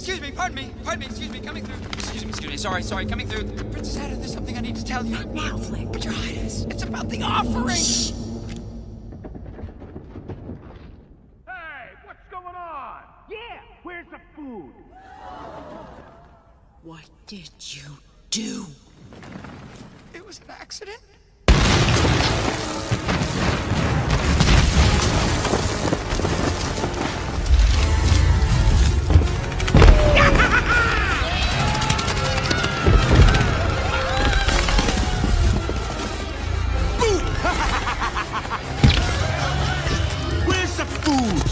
Excuse me, pardon me, excuse me, coming through. Excuse me, sorry, coming through. Princess Atta, there's something I need to tell you. Not now, Flik. But your highness, it's about the offering. Shh. Hey, what's going on? Yeah, where's the food? What did you do? It was an accident. Where's the food?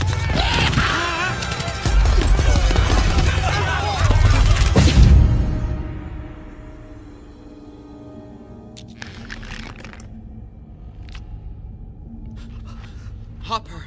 Hopper.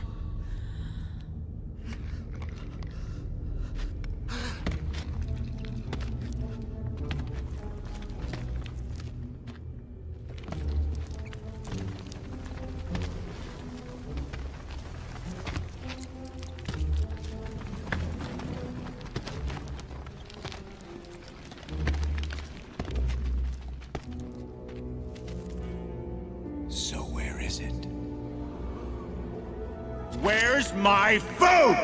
So where is it? Where's my food?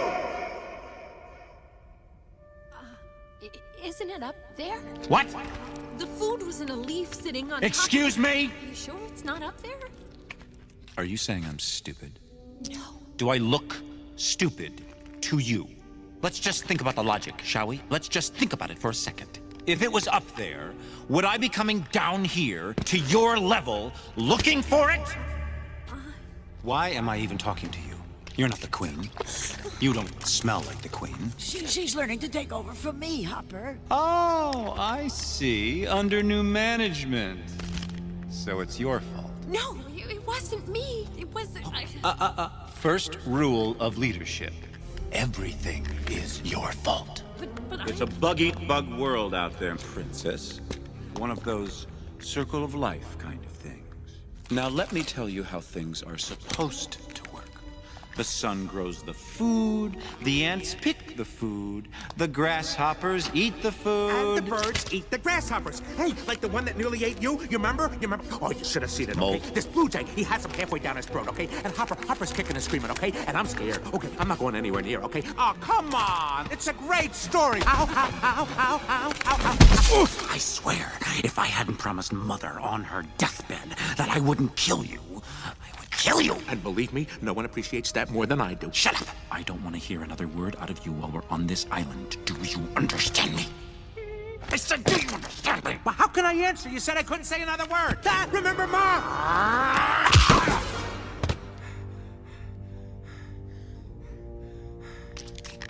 Isn't it up there? What? The food was in a leaf sitting on Excuse top. me? Are you sure it's not up there? Are you saying I'm stupid? No. Do I look stupid to you? Let's just think about the logic, shall we? Let's just think about it for a second. If it was up there, would I be coming down here to your level looking for it? Why am I even talking to you? You're not the queen. You don't smell like the queen. She's learning to take over from me, Hopper. Oh, I see. Under new management. So it's your fault. No, it wasn't me. It wasn't. First rule of leadership. Everything is your fault. But It's a bug-eat-bug world out there, princess. One of those circle of life kind of things. Now let me tell you how things are supposed to work. The sun grows the food, the ants pick the food, the grasshoppers eat the food. And the birds eat the grasshoppers. Hey, like the one that nearly ate you? You remember? Oh, you should have seen it, okay? Molt. This blue jay, he has him halfway down his throat, okay? And Hopper's kicking and screaming, okay? And I'm scared. Okay, I'm not going anywhere near, okay? Oh, come on! It's a great story! Ow, ow, ow, ow, ow, ow, ow. I swear, if I hadn't promised Mother on her deathbed that I wouldn't kill you, I would kill you. And believe me, no one appreciates that more than I do. Shut up! I don't want to hear another word out of you while we're on this island. Do you understand me? I said, do you understand me? Well, how can I answer? You said I couldn't say another word. Remember, Mom?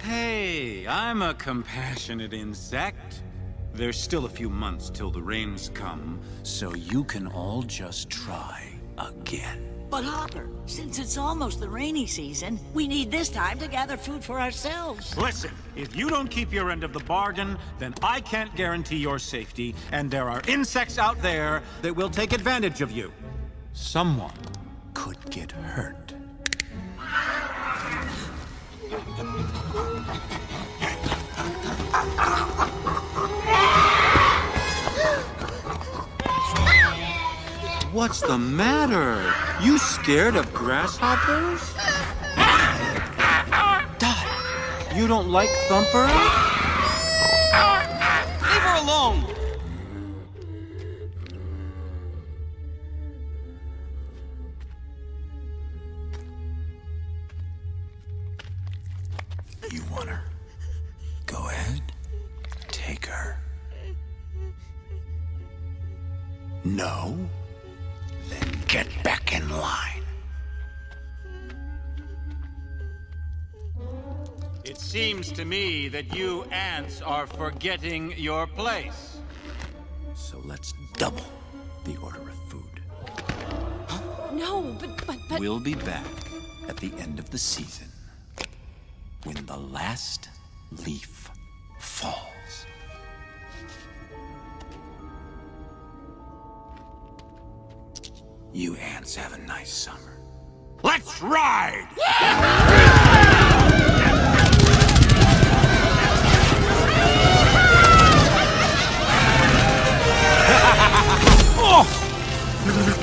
Hey, I'm a compassionate insect. There's still a few months till the rains come, so you can all just try again. But Hopper, since it's almost the rainy season, we need this time to gather food for ourselves. Listen, if you don't keep your end of the bargain, then I can't guarantee your safety, and there are insects out there that will take advantage of you. Someone could get hurt. What's the matter? You scared of grasshoppers? Dot, you don't like Thumper? Leave her alone. You want her? Go ahead. Take her. No? Then get back in line. It seems to me that you ants are forgetting your place. So let's double the order of food. no, but. We'll be back at the end of the season when the last leaf falls. You ants have a nice summer. Let's ride! Yeah! no, no, no.